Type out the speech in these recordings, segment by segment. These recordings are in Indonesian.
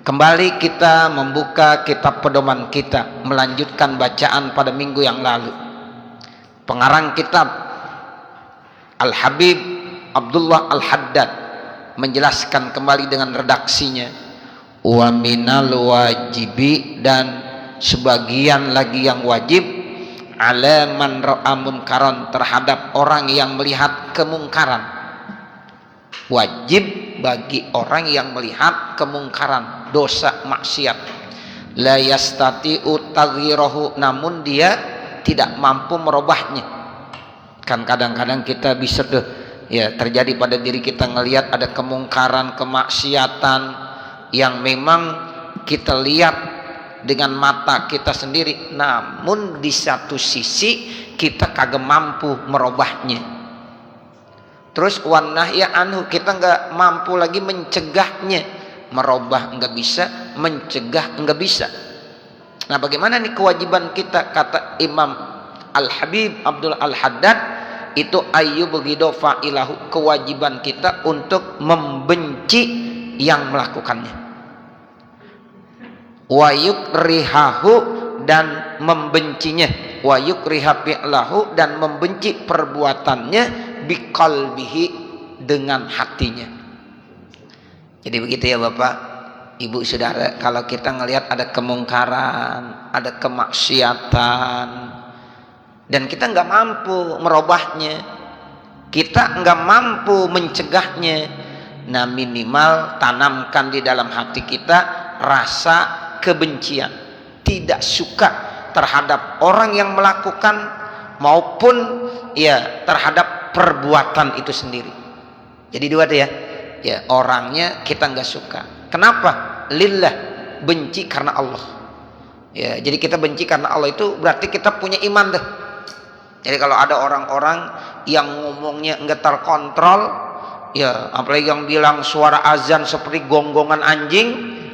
Kembali kita membuka kitab pedoman kita, melanjutkan bacaan pada minggu yang lalu. Pengarang kitab Al-Habib Abdullah Al-Haddad menjelaskan kembali dengan redaksinya, wa minal wajibi, dan sebagian lagi yang wajib, ala man ra'a munkaran, terhadap orang yang melihat kemungkaran. Wajib bagi orang yang melihat kemungkaran, dosa, maksiat. La yastati'u taghirahu, namun dia tidak mampu merubahnya. Kan kadang-kadang kita bisa tuh ya terjadi pada diri kita, ngelihat ada kemungkaran, kemaksiatan yang memang kita lihat dengan mata kita sendiri, namun di satu sisi kita kagak mampu merubahnya. Terus wanahya anhu, kita nggak mampu lagi mencegahnya. Merubah nggak bisa, mencegah nggak bisa. Nah, bagaimana nih kewajiban kita? Kata Imam Al-Habib Abdul Al-Haddad, itu ayyubghidu fa'ilahu, kewajiban kita untuk membenci yang melakukannya. Wa yukrihahu, dan membencinya. Wa yukriha fi'lahu, dan membenci perbuatannya, biqalbihi, dengan hatinya. Jadi begitu ya Bapak, Ibu, Saudara, kalau kita ngelihat ada kemungkaran, ada kemaksiatan, dan kita nggak mampu merubahnya, kita nggak mampu mencegahnya, nah minimal tanamkan di dalam hati kita rasa kebencian, tidak suka terhadap orang yang melakukan maupun ya terhadap perbuatan itu sendiri. Jadi dua tuh ya orangnya kita nggak suka. Kenapa? Lillah, benci karena Allah. Ya, jadi kita benci karena Allah itu berarti kita punya iman deh. Jadi kalau ada orang-orang yang ngomongnya nggak terkontrol, ya apalagi yang bilang suara azan seperti gonggongan anjing,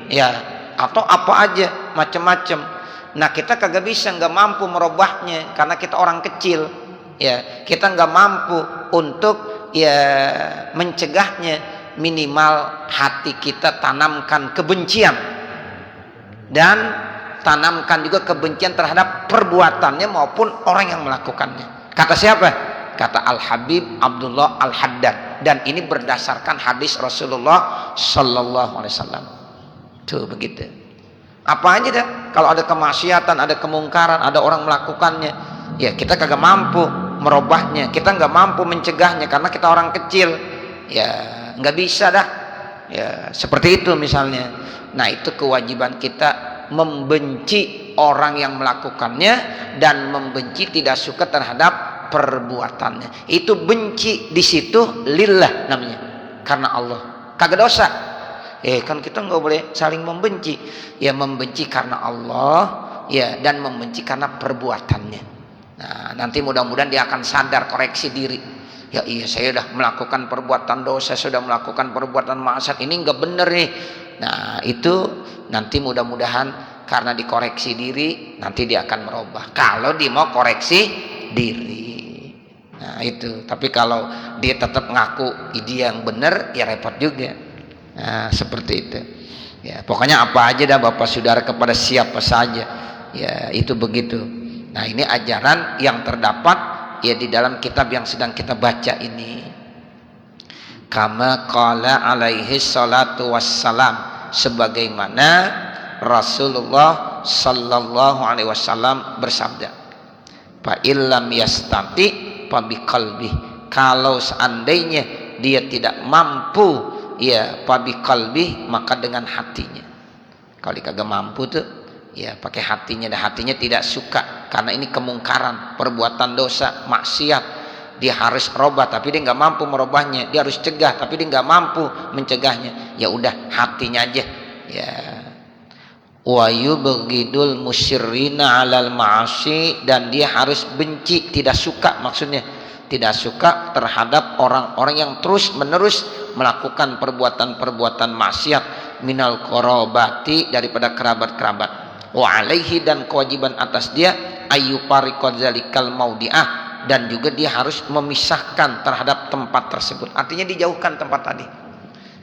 ya atau apa aja macam-macam. Nah, kita kagak bisa, nggak mampu merubahnya karena kita orang kecil. Ya, kita nggak mampu untuk ya mencegahnya. Minimal hati kita tanamkan kebencian, dan tanamkan juga kebencian terhadap perbuatannya maupun orang yang melakukannya. Kata siapa? Kata Al-Habib Abdullah Al-Haddad, dan ini berdasarkan hadis Rasulullah Sallallahu Alaihi Wasallam. Tuh begitu. Apa aja dah, kalau ada kemaksiatan, ada kemungkaran, ada orang melakukannya, ya kita kagak mampu merubahnya, kita nggak mampu mencegahnya karena kita orang kecil, ya nggak bisa dah, ya seperti itu misalnya. Nah, itu kewajiban kita membenci orang yang melakukannya dan membenci, tidak suka terhadap perbuatannya. Itu benci di situ lillah namanya, karena Allah, kagak dosa. Kan kita nggak boleh saling membenci, ya membenci karena Allah, ya, dan membenci karena perbuatannya. Nah, nanti mudah-mudahan dia akan sadar, koreksi diri. Ya iya, saya sudah melakukan perbuatan dosa, sudah melakukan perbuatan maksiat, ini nggak bener nih. Nah, itu nanti mudah-mudahan karena dikoreksi diri, nanti dia akan merubah. Kalau dia mau koreksi diri, nah itu. Tapi kalau dia tetap ngaku dia yang bener, ya repot juga. Nah, seperti itu. Ya, pokoknya apa aja dah Bapak Saudara kepada siapa saja. Ya, itu begitu. Nah, ini ajaran yang terdapat ya di dalam kitab yang sedang kita baca ini. Kama qala alaihi salatu wassalam, sebagaimana Rasulullah sallallahu alaihi wasallam bersabda, fa illam yastati fa biqalbi, kalau seandainya dia tidak mampu, ya fa biqalbi, maka dengan hatinya. Kalau dia kagak mampu tuh, ya pakai hatinya, dan hatinya tidak suka karena ini kemungkaran, perbuatan dosa, maksiat, dia harus robah tapi dia nggak mampu merubahnya, dia harus cegah tapi dia nggak mampu mencegahnya, ya udah hatinya aja. Ya, wa yubghidul musyirrina 'alal ma'asi, dan dia harus benci, tidak suka, maksudnya tidak suka terhadap orang-orang yang terus menerus melakukan perbuatan-perbuatan maksiat, minal qarabati, daripada kerabat-kerabat. Wa alaihi, dan kewajiban atas dia, ayyufariqad zalikal maudi'ah, dan juga dia harus memisahkan terhadap tempat tersebut, artinya dijauhkan tempat tadi.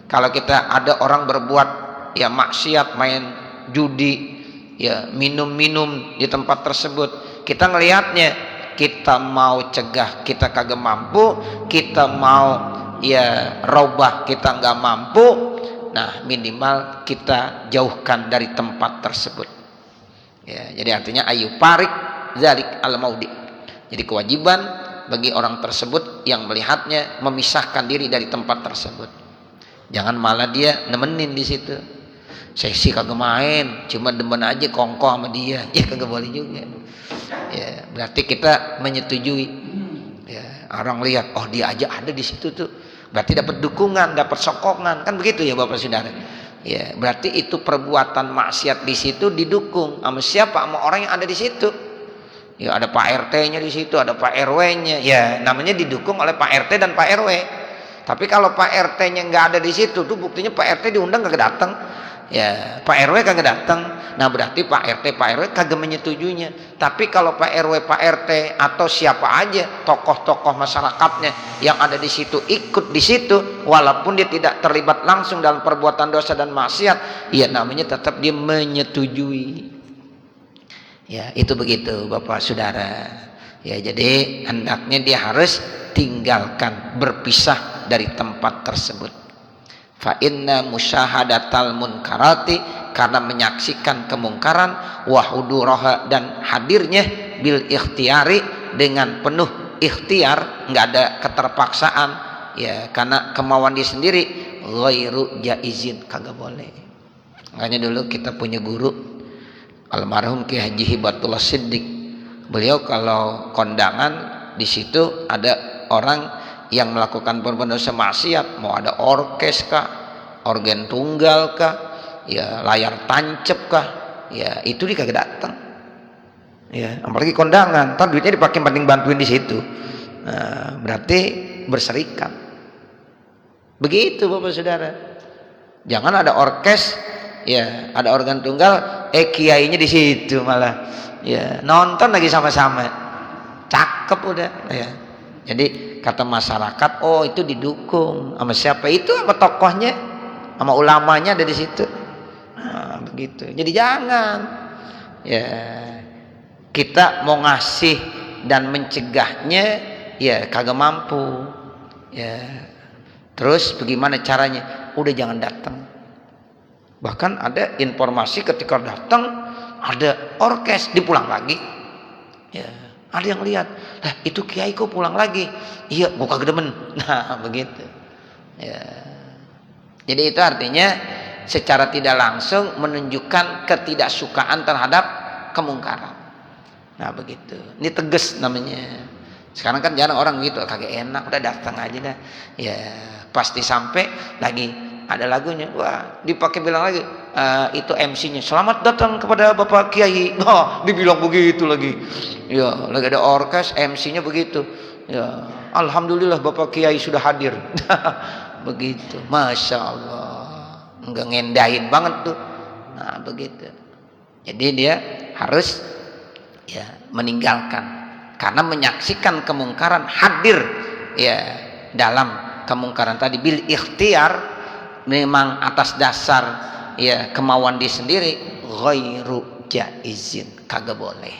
Kalau kita ada orang berbuat ya maksiat, main judi, ya minum-minum di tempat tersebut, kita ngelihatnya, kita mau cegah kita kagak mampu, kita mau ya robah kita nggak mampu. Nah minimal kita jauhkan dari tempat tersebut. Ya, jadi artinya ayu parik zalik al maudi. Jadi kewajiban bagi orang tersebut yang melihatnya memisahkan diri dari tempat tersebut. Jangan malah dia nemenin di situ. Saya sih kagak main, cuma demen aja kongko sama dia. Ya kagak boleh juga. Ya, berarti kita menyetujui. Ya, orang lihat, oh dia aja ada di situ tuh. Berarti dapat dukungan, dapat sokongan, kan begitu ya Bapak Saudara. Ya, berarti itu perbuatan maksiat di situ didukung sama siapa? Sama orang yang ada di situ. Ya, ada Pak RT-nya di situ, ada Pak RW-nya. Ya, namanya didukung oleh Pak RT dan Pak RW. Tapi kalau Pak RT-nya nggak ada di situ, tuh buktinya Pak RT diundang kagak datang. Ya, Pak RW kagak datang. Nah, berarti Pak RT, Pak RW kagak menyetujuinya. Tapi kalau Pak RW, Pak RT atau siapa aja tokoh-tokoh masyarakatnya yang ada di situ ikut di situ, walaupun dia tidak terlibat langsung dalam perbuatan dosa dan maksiat, ya namanya tetap dia menyetujui. Ya, itu begitu Bapak Saudara. Ya, jadi hendaknya dia harus tinggalkan, berpisah dari tempat tersebut. Fa inna musyahadatal munkarati, karena menyaksikan kemungkaran, wa huduraha, dan hadirnya bil ikhtiari, dengan penuh ikhtiar, nggak ada keterpaksaan, ya karena kemauan dia sendiri, ghairu jaizin, kagak boleh. Makanya dulu kita punya guru almarhum Ki Haji Hibatullah Siddiq. Beliau kalau kondangan di situ ada orang yang melakukan perbuatan dosa maksiat, mau ada orkes kah, organ tunggal kah, ya layar tancap kah, ya itu dia kagak datang. Ya, apalagi kondangan, ntar duitnya dipakai banding bantuin di situ. Nah, berarti berserikat. Begitu Bapak Saudara. Jangan ada orkes, ya ada organ tunggal, kiainya di situ malah, ya nonton lagi sama-sama, cakep udah, ya. Jadi kata masyarakat, oh itu didukung sama siapa? Itu sama tokohnya, sama ulamanya ada di situ. Nah, begitu. Jadi jangan, ya kita mau ngasih dan mencegahnya, ya kagak mampu. Ya, terus bagaimana caranya? Udah jangan datang. Bahkan ada informasi ketika datang ada orkes, dipulang lagi. Ya. Ada yang lihat, lah itu kiai kok pulang lagi? Iya, gua kagak demen. Nah, begitu. Ya. Jadi itu artinya secara tidak langsung menunjukkan ketidaksukaan terhadap kemungkaran. Nah, begitu. Ini tegas namanya. Sekarang kan jarang orang gitu, kagak enak, udah datang aja dah. Ya, pasti sampai lagi ada lagunya, wah dipakai bilang lagi, itu MC-nya, selamat datang kepada Bapak Kiai. Oh, dibilang begitu lagi. Ya, lagi ada orkes, MC-nya begitu. Ya, alhamdulillah Bapak Kiai sudah hadir. Begitu, masya Allah, nggak ngendahin banget tuh. Nah, begitu. Jadi dia harus ya meninggalkan, karena menyaksikan kemungkaran, hadir ya dalam kemungkaran tadi bil ikhtiar, memang atas dasar ya kemauan dia sendiri, ghairu jaizin, kagak boleh.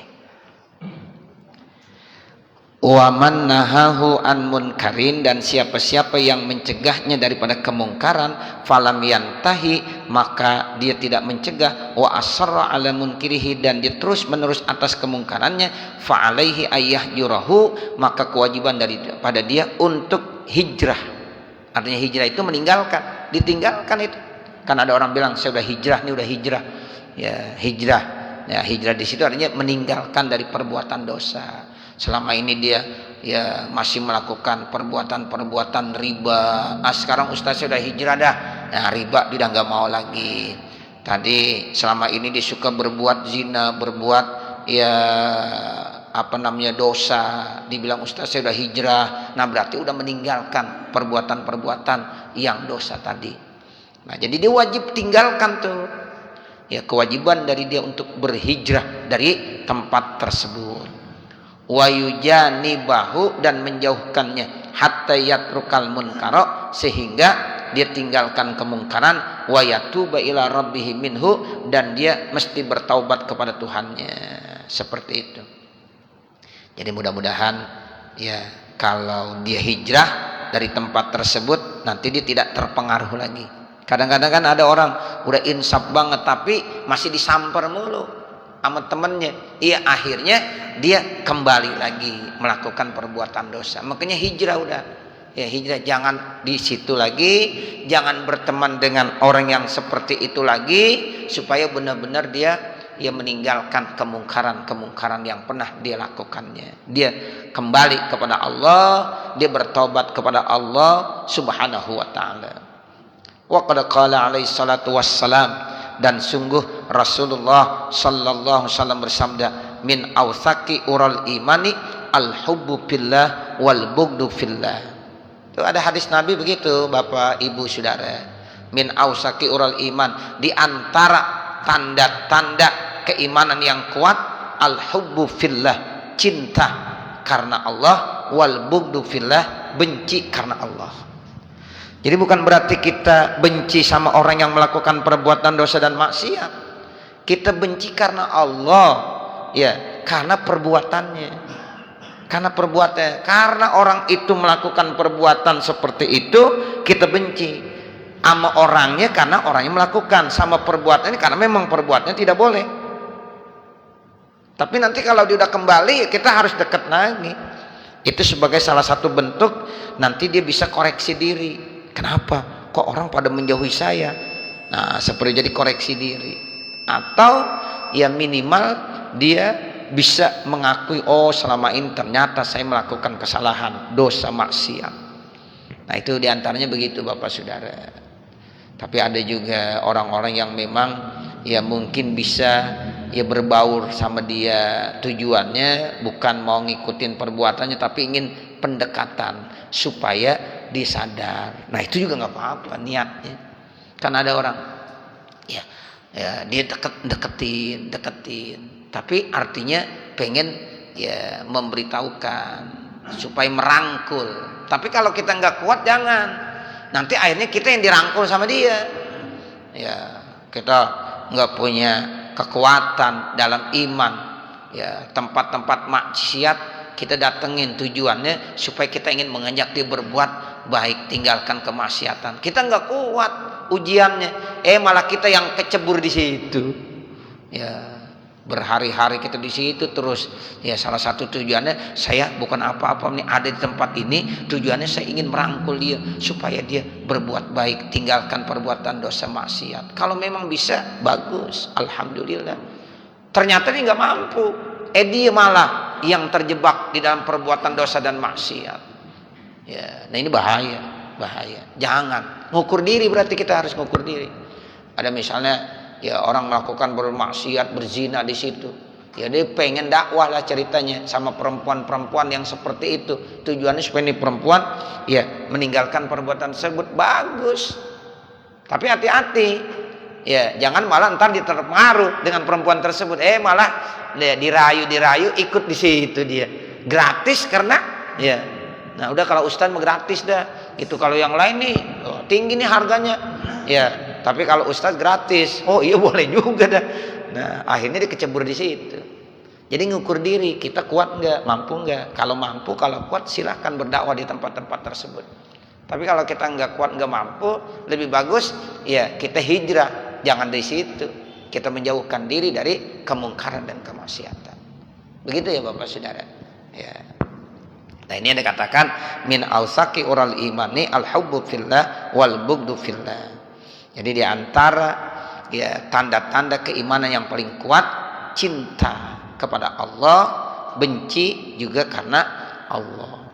Wa man nahahu an munkarin, dan siapa-siapa yang mencegahnya daripada kemungkaran, falam yantahi, maka dia tidak mencegah, wa asarra ala munkirihi, dan dia terus menerus atas kemungkarannya, fa alaihi ayyah yurahu, maka kewajiban daripada dia untuk hijrah. Artinya hijrah itu meninggalkan, ditinggalkan itu. Kan ada orang bilang saya udah hijrah, nih udah hijrah. Ya, hijrah. Ya, hijrah di situ artinya meninggalkan dari perbuatan dosa. Selama ini dia ya masih melakukan perbuatan-perbuatan riba. Sekarang ustaz sudah hijrah dah. Nah, riba dia nggak mau lagi. Tadi selama ini dia suka berbuat zina, berbuat ya apa namanya dosa, dibilang ustaz saya udah hijrah. Nah, berarti udah meninggalkan perbuatan-perbuatan yang dosa tadi. Nah, jadi dia wajib tinggalkan tuh. Ya, kewajiban dari dia untuk berhijrah dari tempat tersebut. Wa yujanibahu, dan menjauhkannya, hatta yatrukal munkara, sehingga dia tinggalkan kemungkaran, wa yatuba ila rabbih minhu, dan dia mesti bertaubat kepada Tuhannya. Seperti itu. Jadi mudah-mudahan ya kalau dia hijrah dari tempat tersebut nanti dia tidak terpengaruh lagi. Kadang-kadang kan ada orang udah insaf banget tapi masih disamper mulu sama temennya. Iya, akhirnya dia kembali lagi melakukan perbuatan dosa. Makanya hijrah udah. Ya hijrah, jangan di situ lagi, jangan berteman dengan orang yang seperti itu lagi, supaya benar-benar dia meninggalkan kemungkaran yang pernah dia lakukannya. Dia kembali kepada Allah, dia bertobat kepada Allah Subhanahu wa taala. Wa qad qala alaihi salatu wassalam, dan sungguh Rasulullah sallallahu alaihi wasallam bersabda, min awsaqi ural imani al hubbu fillah wal bughdu fillah. Itu ada hadis Nabi begitu, Bapak Ibu Saudara. Min awsaqi ural iman, di antara tanda-tanda keimanan yang kuat, al hubbu fillah, cinta karena Allah, wal bughdu fillah, benci karena Allah. Jadi bukan berarti kita benci sama orang yang melakukan perbuatan dosa dan maksiat. Kita benci karena Allah, ya, karena perbuatannya. Karena orang itu melakukan perbuatan seperti itu, kita benci sama orangnya karena orangnya melakukan, sama perbuatannya karena memang perbuatannya tidak boleh. Tapi nanti kalau dia udah kembali, kita harus dekat lagi. Itu sebagai salah satu bentuk nanti dia bisa koreksi diri. Kenapa? Kok orang pada menjauhi saya? Nah, seperti jadi koreksi diri. Atau ya minimal dia bisa mengakui, oh selama ini ternyata saya melakukan kesalahan, dosa, maksiat. Nah itu diantaranya begitu Bapak Saudara. Tapi ada juga orang-orang yang memang ya mungkin bisa ya berbaur sama dia, tujuannya bukan mau ngikutin perbuatannya tapi ingin pendekatan supaya disadar. Nah itu juga nggak apa-apa niatnya. Kan ada orang ya dia deketin, tapi artinya pengen ya memberitahukan supaya merangkul. Tapi kalau kita nggak kuat jangan. Nanti akhirnya kita yang dirangkul sama dia. Ya kita nggak punya kekuatan dalam iman. Ya tempat-tempat maksiat kita datengin, tujuannya supaya kita ingin mengajak dia berbuat baik, tinggalkan kemaksiatan. Kita nggak kuat ujiannya, malah kita yang kecebur di situ. Ya berhari-hari kita di situ terus. Ya salah satu tujuannya saya bukan apa-apa nih ada di tempat ini, tujuannya saya ingin merangkul dia supaya dia berbuat baik, tinggalkan perbuatan dosa maksiat. Kalau memang bisa bagus, alhamdulillah. Ternyata dia nggak mampu, dia malah yang terjebak di dalam perbuatan dosa dan maksiat. Ya, nah ini bahaya. Jangan ngukur diri, berarti kita harus ngukur diri. Ada misalnya ya orang melakukan bermaksiat, berzina di situ. Ya dia pengen dakwah lah ceritanya sama perempuan-perempuan yang seperti itu. Tujuannya supaya ini perempuan ya meninggalkan perbuatan tersebut, bagus. Tapi hati-hati. Ya, jangan malah ntar terpengaruh dengan perempuan tersebut. Malah dia dirayu ikut di situ dia. Gratis karena ya. Nah, udah kalau ustaz mah gratis dah. Itu kalau yang lain nih tinggi nih harganya. Ya, tapi kalau ustaz gratis. Oh iya boleh juga dah. Nah, akhirnya dia kecebur di situ. Jadi ngukur diri, kita kuat enggak, mampu enggak? Kalau mampu, kalau kuat silahkan berdakwah di tempat-tempat tersebut. Tapi kalau kita enggak kuat, enggak mampu, lebih bagus ya kita hijrah. Jangan di situ. Kita menjauhkan diri dari kemungkaran dan kemaksiatan. Begitu ya Bapak Saudara. Ya. Nah ini yang dikatakan min awsaqi ural imani al hubbu fillah wal bughdu fillah. Jadi di antara ya tanda-tanda keimanan yang paling kuat, cinta kepada Allah, benci juga karena Allah.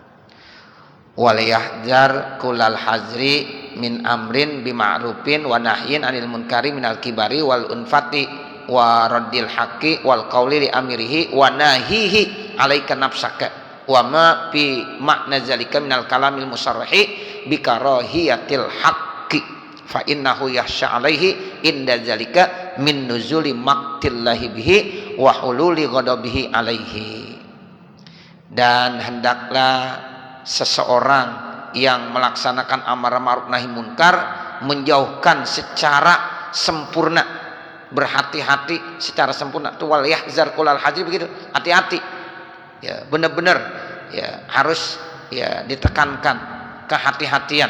Wal yahzar kullal hazri min amrin bima'rufin wa nahyin 'anil munkari minal kibari wal unfati wa raddil haqqi wal qauli li amirihi wa nahihi 'alaika nafsaka wa ma fi makna zalika minal kalamil musarrahi bi karahiyatil haqqi fa innahu yahsha 'alaihi inda zalika min nuzuli maqtillahi bihi wa hululi ghadabihi 'alaihi. Dan hendaklah seseorang yang melaksanakan amar ma'ruf nahi munkar menjauhkan secara sempurna, berhati-hati secara sempurna. Itu wal yahzar kulal hajri, begitu, hati-hati ya, benar-benar ya harus ya ditekankan kehati-hatian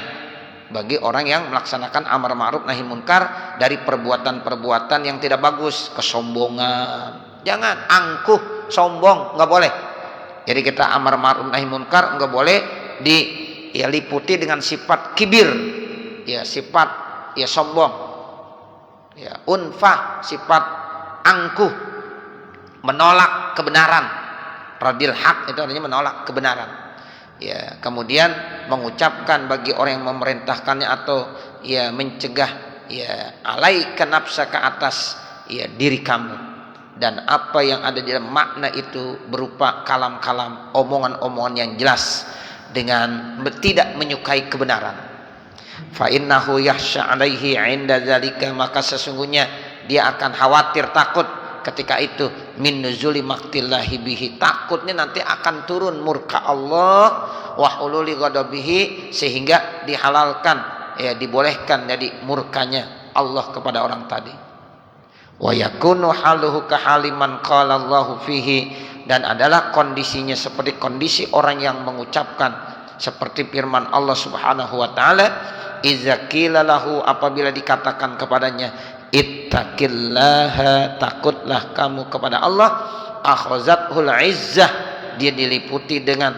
bagi orang yang melaksanakan amar ma'ruf nahi munkar dari perbuatan-perbuatan yang tidak bagus. Kesombongan, jangan angkuh, sombong, nggak boleh. Jadi kita amar ma'ruf nahi munkar nggak boleh diliputi dengan sifat kibir, ya sifat ya sombong, ya unfah, sifat angkuh, menolak kebenaran. Radil haq itu artinya menolak kebenaran. Ya, kemudian mengucapkan bagi orang yang memerintahkannya atau ya mencegah, ya alaika nafsa, ke atas ya diri kamu, dan apa yang ada di dalam makna itu berupa kalam-kalam, omongan-omongan yang jelas dengan tidak menyukai kebenaran. Fa innahu yahsha alaihi 'inda dzalika, maka sesungguhnya dia akan khawatir, takut ketika itu, min nuzuli maktillahi bihi, takutnya nanti akan turun murka Allah, wa hululi ghadabihi, sehingga dihalalkan ya dibolehkan jadi murkanya Allah kepada orang tadi. Wa yakunu haluhu kahaliman qala Allahu fihi, dan adalah kondisinya seperti kondisi orang yang mengucapkan seperti firman Allah Subhanahu wa taala, idza qila lahu, apabila dikatakan kepadanya, ittaqillaha, takutlah kamu kepada Allah, akhazathul izzah, dia diliputi dengan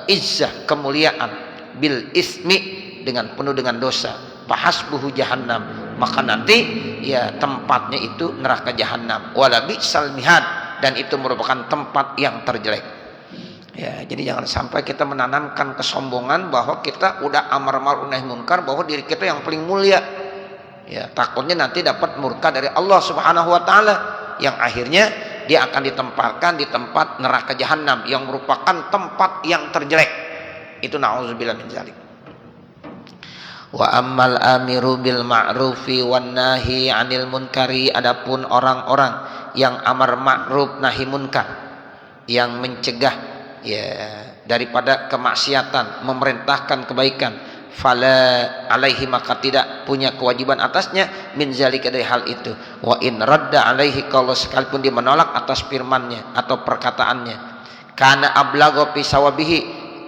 izzah, kemuliaan, bil ismi, dengan penuh dengan dosa, fahasbuhu jahannam, maka nanti ya tempatnya itu neraka jahannam, wala bi'sal mihad, dan itu merupakan tempat yang terjelek. Ya, jadi jangan sampai kita menanamkan kesombongan bahwa kita udah amar ma'ruf nahi munkar, bahwa diri kita yang paling mulia. Ya, takutnya nanti dapat murka dari Allah Subhanahu wa taala, yang akhirnya dia akan ditempatkan di tempat neraka jahanam yang merupakan tempat yang terjelek. Itu na'udzubillah min dzalik. Wa ammal amiru bil ma'rufi wan nahi 'anil munkari, adapun orang-orang yang amar ma'ruf nahi munkar, yang mencegah ya daripada kemaksiatan, memerintahkan kebaikan, fala alaihi, maka tidak punya kewajiban atasnya, min zalika, dari hal itu. Wa in radda alaihi, kalau sekalipun dia menolak atas firmannya atau perkataannya, kana ablagha fi sawabihi,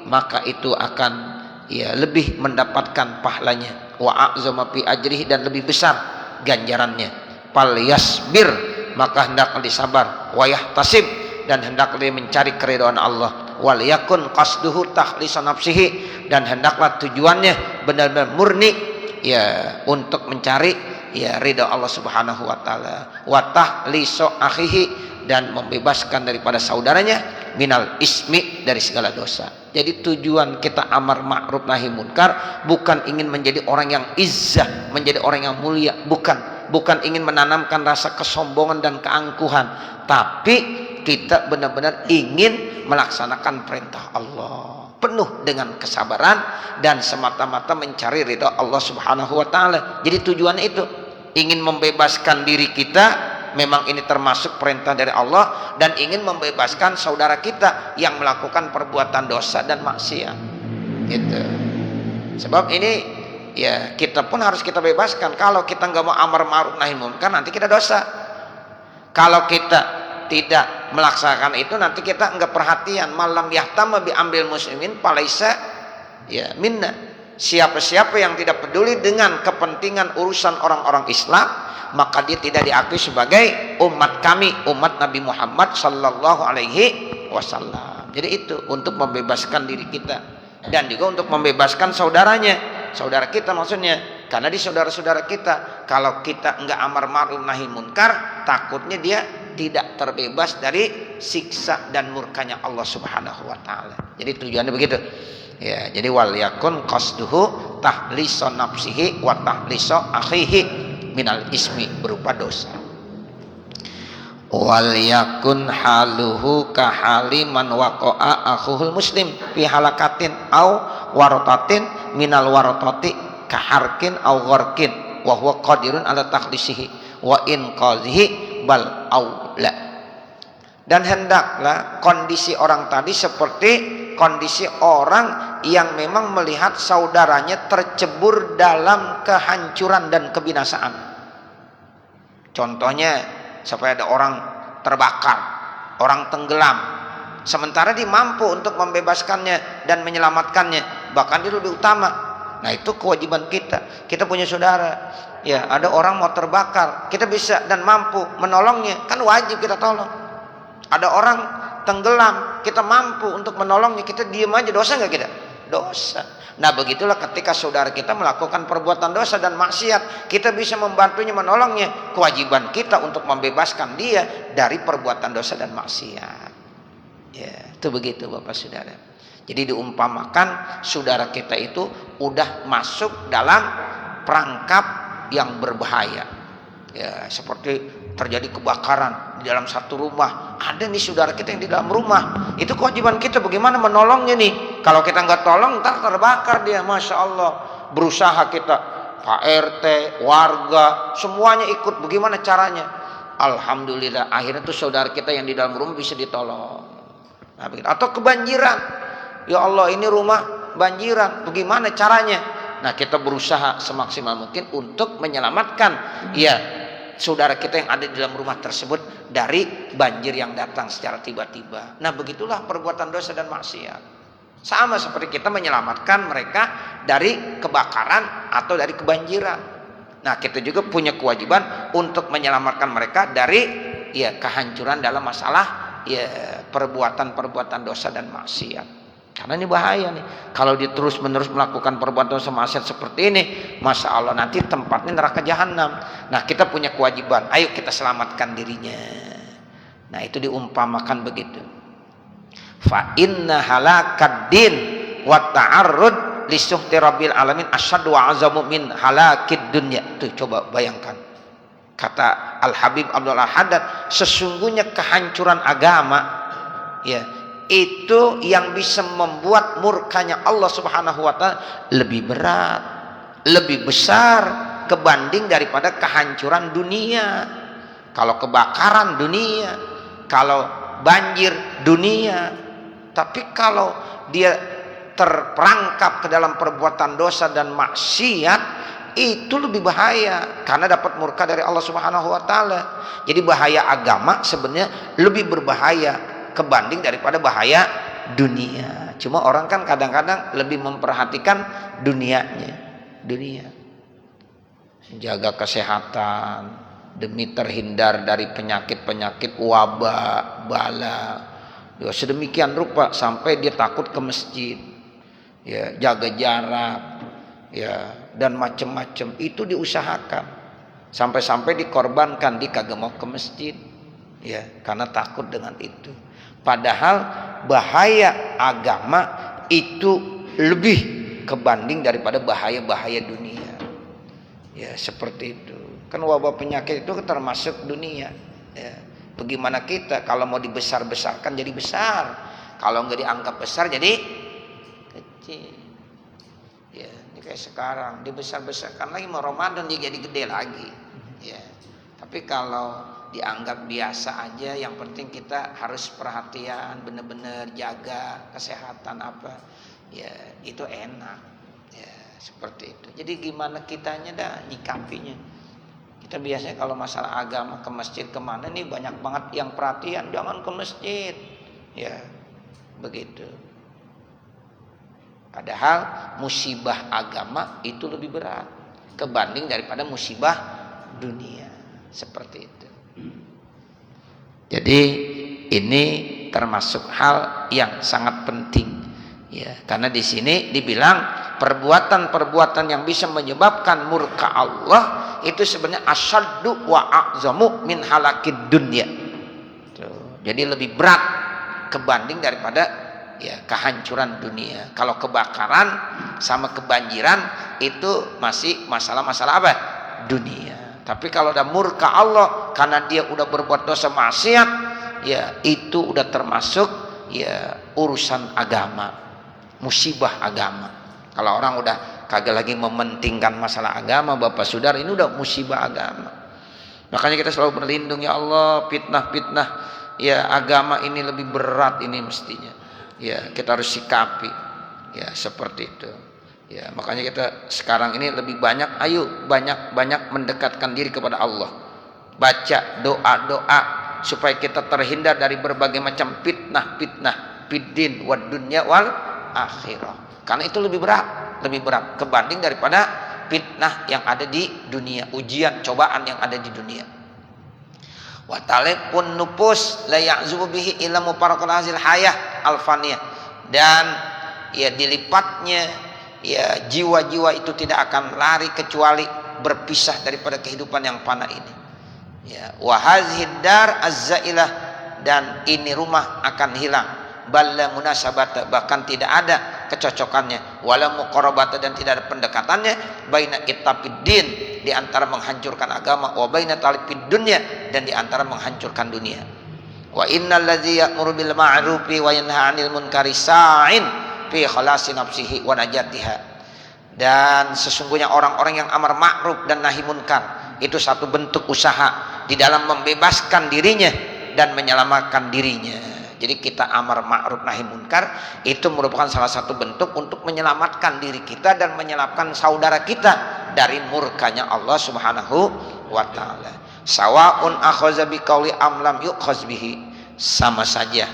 maka itu akan ya lebih mendapatkan pahalanya, wa a'zama fi ajrihi, dan lebih besar ganjarannya. Fal yasbir, maka hendaklah disabar, wa yahtasib, dan hendaklah dia mencari keridhaan Allah, wal yakun qasduhu takhlisan nafsihi, dan hendaklah tujuannya benar-benar murni ya untuk mencari ya ridha Allah Subhanahu wa taala, wa tahlisu akhihi, dan membebaskan daripada saudaranya, minal ismi, dari segala dosa. Jadi tujuan kita amar ma'ruf nahi munkar bukan ingin menjadi orang yang izzah, menjadi orang yang mulia, bukan ingin menanamkan rasa kesombongan dan keangkuhan, tapi kita benar-benar ingin melaksanakan perintah Allah penuh dengan kesabaran dan semata-mata mencari ridha Allah Subhanahu wa taala. Jadi tujuannya itu ingin membebaskan diri kita, memang ini termasuk perintah dari Allah, dan ingin membebaskan saudara kita yang melakukan perbuatan dosa dan maksiat. Gitu. Sebab ini ya kita pun harus kita bebaskan. Kalau kita nggak mau amar ma'ruf nahi munkar, nanti kita dosa. Kalau kita tidak melaksanakan itu, nanti kita enggak perhatian, malam yahtama bi amril muslimin falaisa ya minna, siapa-siapa yang tidak peduli dengan kepentingan urusan orang-orang Islam, maka dia tidak diakui sebagai umat kami, umat Nabi Muhammad sallallahu alaihi wasallam. Jadi itu untuk membebaskan diri kita, dan juga untuk membebaskan saudara kita maksudnya, karena di saudara-saudara kita, kalau kita enggak amar ma'ruf nahi munkar, takutnya dia tidak terbebas dari siksa dan murkanya Allah Subhanahu wa taala. Jadi tujuannya begitu. Ya, jadi wal yakun qasduhu tahlisu nafsihi wa tahlisu akhihi minal ismi, berupa dosa. Wal yakun haluhu ka haliman waqa'a akhuhul muslim fi halakatin au waratatin minal waratati ka harkin au gharkin wa huwa qadirun ala takhlisihi wa in qadhihi bal aula. Dan hendaklah kondisi orang tadi seperti kondisi orang yang memang melihat saudaranya tercebur dalam kehancuran dan kebinasaan. Contohnya, sampai ada orang terbakar, orang tenggelam, sementara dia mampu untuk membebaskannya dan menyelamatkannya, bahkan dia lebih utama. Nah, itu kewajiban kita. Kita punya saudara, ya, ada orang mau terbakar, kita bisa dan mampu menolongnya, kan wajib kita tolong. Ada orang tenggelam, kita mampu untuk menolongnya, kita diam aja, dosa nggak kita? Dosa. Nah, begitulah ketika saudara kita melakukan perbuatan dosa dan maksiat, kita bisa membantunya, menolongnya. Kewajiban kita untuk membebaskan dia dari perbuatan dosa dan maksiat. Ya, itu begitu Bapak Saudara. Jadi diumpamakan saudara kita itu udah masuk dalam perangkap yang berbahaya. Ya, seperti terjadi kebakaran di dalam satu rumah. Ada nih saudara kita yang di dalam rumah. Itu kewajiban kita bagaimana menolongnya nih. Kalau kita nggak tolong, ntar terbakar dia. Masya Allah. Berusaha kita, Pak RT, warga, semuanya ikut. Bagaimana caranya? Alhamdulillah. Akhirnya tuh saudara kita yang di dalam rumah bisa ditolong. Nah, atau kebanjiran. Ya Allah, ini rumah banjiran. Bagaimana caranya? Nah, kita berusaha semaksimal mungkin untuk menyelamatkan ya saudara kita yang ada di dalam rumah tersebut dari banjir yang datang secara tiba-tiba. Nah, begitulah perbuatan dosa dan maksiat. Sama seperti kita menyelamatkan mereka dari kebakaran atau dari kebanjiran. Nah, kita juga punya kewajiban untuk menyelamatkan mereka dari ya kehancuran dalam masalah ya perbuatan-perbuatan dosa dan maksiat. Karena ini bahaya nih. Kalau dia terus menerus melakukan perbuatan dosa maksiat seperti ini, Masya Allah, nanti tempatnya neraka jahanam. Nah, kita punya kewajiban. Ayo kita selamatkan dirinya. Nah, itu diumpamakan begitu. Fa inna halakad din wa ta'arrud li suhti rabbil alamin asyaddu wa azamu min halakid dunya. Tuh, coba bayangkan. Kata Al-Habib Abdul Haddad, sesungguhnya kehancuran agama ya itu yang bisa membuat murkanya Allah Subhanahu wa taala lebih berat, lebih besar kebanding daripada kehancuran dunia. Kalau kebakaran dunia, kalau banjir dunia. Tapi kalau dia terperangkap ke dalam perbuatan dosa dan maksiat, itu lebih bahaya karena dapat murka dari Allah Subhanahu wa taala. Jadi bahaya agama sebenarnya lebih berbahaya kebanding daripada bahaya dunia. Cuma orang kan kadang-kadang lebih memperhatikan dunianya. Dunia. Jaga kesehatan demi terhindar dari penyakit-penyakit wabah, bala. Ya, sedemikian rupa sampai dia takut ke masjid. Ya, jaga jarak. Ya, dan macam-macam itu diusahakan. Sampai-sampai dikorbankan, dia kagak mau ke masjid. Ya, karena takut dengan itu. Padahal bahaya agama itu lebih kebanding daripada bahaya-bahaya dunia. Ya, seperti itu. Kan wabah penyakit itu termasuk dunia. Ya. Bagaimana kita kalau mau dibesar-besarkan jadi besar, kalau nggak dianggap besar jadi kecil. Ya, ini kayak sekarang dibesar-besarkan lagi, mau Ramadan dia jadi gede lagi. Ya. Tapi kalau dianggap biasa aja, yang penting kita harus perhatian, benar-benar jaga kesehatan apa, ya itu enak, ya seperti itu. Jadi gimana kitanya dah nyikapinya. Kita biasanya kalau masalah agama ke masjid kemana nih banyak banget yang perhatian, jangan ke masjid, ya begitu. Padahal musibah agama itu lebih berat kebanding daripada musibah dunia, seperti itu. Jadi ini termasuk hal yang sangat penting ya, karena di sini dibilang perbuatan-perbuatan yang bisa menyebabkan murka Allah itu sebenarnya asyaddu wa a'zamu min halakid dunya. Jadi lebih berat kebanding daripada ya kehancuran dunia. Kalau kebakaran sama kebanjiran itu masih masalah-masalah apa? Dunia. Tapi kalau udah murka Allah karena dia udah berbuat dosa maksiat, ya itu udah termasuk ya urusan agama, musibah agama. Kalau orang udah kagak lagi mementingkan masalah agama, Bapak Saudara, ini udah musibah agama. Makanya kita selalu berlindung, ya Allah, fitnah-fitnah ya agama ini lebih berat ini mestinya. Ya, kita harus sikapi ya seperti itu. Ya, makanya kita sekarang ini lebih banyak, ayo banyak mendekatkan diri kepada Allah. Baca doa-doa supaya kita terhindar dari berbagai macam fitnah fiddin wad dunya wal akhirah. Karena itu lebih berat kebanding daripada fitnah yang ada di dunia, ujian, cobaan yang ada di dunia. Wa talipun nupus la ya'zubu bihi illa mufarakal hazil hayah alfaniyah, dan ya dilipatnya ya jiwa-jiwa itu tidak akan lari kecuali berpisah daripada kehidupan yang fana ini. Ya, wa hazihid dar azzailah, dan ini rumah akan hilang. Balla munasabata, bahkan tidak ada kecocokannya, wala muqarabata, dan tidak ada pendekatannya, baina ittafiddin, di antara menghancurkan agama, wa baina talifid dunya, dan di antara menghancurkan dunia. Wa innal ladzi ya'muru bil ma'rufi wa yanha 'anil munkari sa'in fi khalasi nafsihi wa najatiha. Dan sesungguhnya orang-orang yang amar ma'ruf dan nahi munkar itu satu bentuk usaha di dalam membebaskan dirinya dan menyelamatkan dirinya. Jadi kita amar ma'ruf nahi munkar itu merupakan salah satu bentuk untuk menyelamatkan diri kita dan menyelamatkan saudara kita dari murkanya Allah Subhanahu wa taala. Sawaun akhaza biqauli am lam yukhaz bihi, sama saja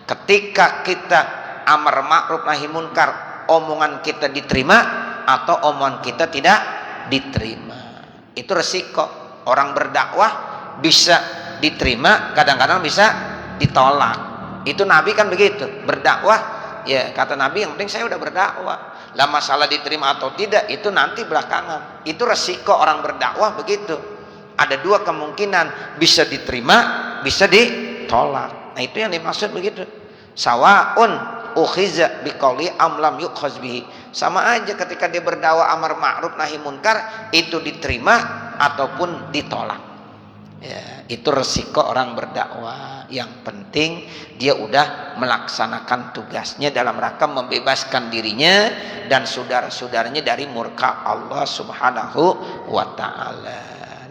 ketika kita amar ma'ruf nahi munkar, omongan kita diterima atau omongan kita tidak diterima. Itu resiko. Orang berdakwah bisa diterima, kadang-kadang bisa ditolak. Itu Nabi kan begitu, berdakwah ya kata Nabi yang penting saya udah berdakwah. Lah masalah diterima atau tidak itu nanti belakangan. Itu resiko orang berdakwah begitu. Ada dua kemungkinan, bisa diterima, bisa ditolak. Nah itu yang dimaksud begitu. Sawaun ukhiza biqauli am lam yukhaz bihi. Sama aja ketika dia berdakwah amar ma'ruf nahi munkar, itu diterima ataupun ditolak. Ya, itu resiko orang berdakwah. Yang penting dia udah melaksanakan tugasnya dalam rangka membebaskan dirinya dan saudara-saudaranya dari murka Allah Subhanahu wa taala.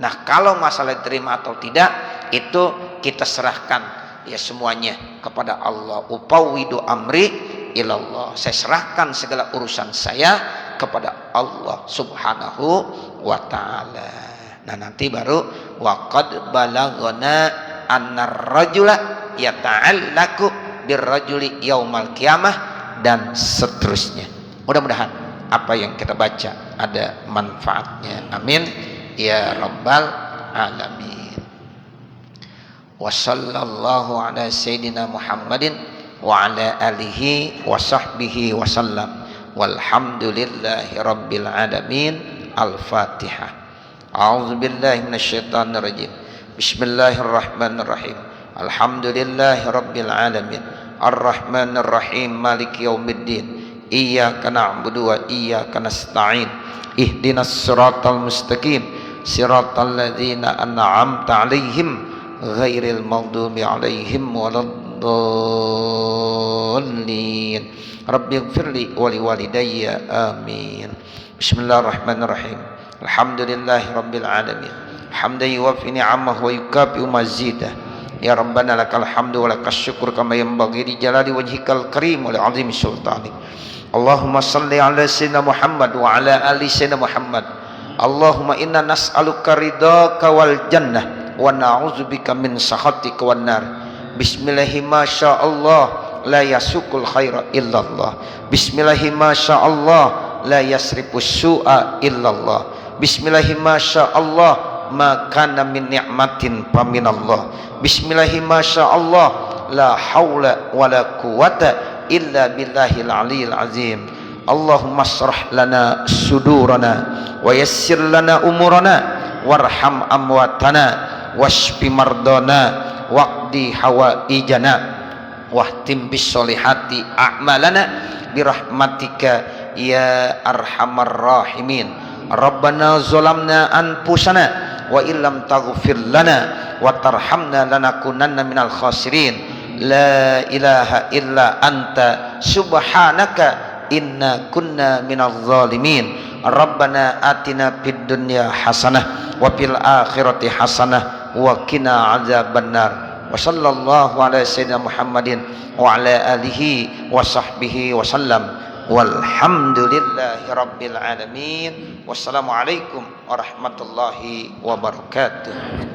Nah, kalau masalah diterima atau tidak itu kita serahkan ya semuanya kepada Allah. Upawwidu amri ilallah. Saya serahkan segala urusan saya kepada Allah Subhanahu wa taala. Nah, nanti baru waqad balaghana annar rajula yata'allaku birrajuli yaumal qiyamah dan seterusnya. Mudah-mudahan apa yang kita baca ada manfaatnya. Amin ya rabbal alamin. Wa sallallahu ala sayyidina Muhammadin wa ala alihi wa sahbihi wa sallam. Walhamdulillahi rabbil alamin. Al-Fatihah. A'udzu billahi minasyaitonir rajim. Bismillahirrahmanirrahim. Alhamdulillahi rabbil alamin. Arrahmanir rahim. Maliki yaumiddin. Iyyaka na'budu wa iyyaka nasta'in. Ihdinas siratal mustaqim. Siratal ladzina an'amta 'alaihim ghairil maghdubi 'alaihim waladdallin. Rabbighfirli wa liwalidayya. Amin. Bismillahirrahmanirrahim. Alhamdulillahi rabbil alamin. Hamdan yuwaffi ni'amahu wa yukafi'u mazidah. Ya Rabbana lakal hamdu wa lakas syukur kama yanbaghi li jalali wajhikal karim wa li 'azimi sultanik. Allahumma salli ala sayyidina Muhammad wa ala ali sayyidina Muhammad. Allahumma inna nas'aluka ridhaka wal jannah wa na'udzubika min sakhatika wan nar. Bismillahi ma sya Allah la yasukul khaira illallah. Bismillahi ma sya Allah la yasrifus su'a illallah. Bismillahi ma sya Allah ma kana min ni'matin faminallah. Bismillahi ma sya Allah la haula wala quwata illa billahil aliyil azim. Allahumma shrah lana sudurana wa yassir lana umurana warham amwatana washfi mardana waqdi hawaijana wahtim bis solihati a'malana birahmatika ya arhamar rahimin. Rabbana zalamna anfusana wa illam taghfir lana wa tarhamna lanakunanna minal khasirin. La ilaha illa anta subhanaka inna kunna minaz zalimin. Rabbana atina fid dunya hasanah wa fil akhirati hasanah wa qina azabannar. wa sallallahu ala sayyidina Muhammadin wa ala alihi wa sahbihi wa sallam. Walhamdulillahi rabbil alamin. Wassalamualaikum warahmatullahi wabarakatuh.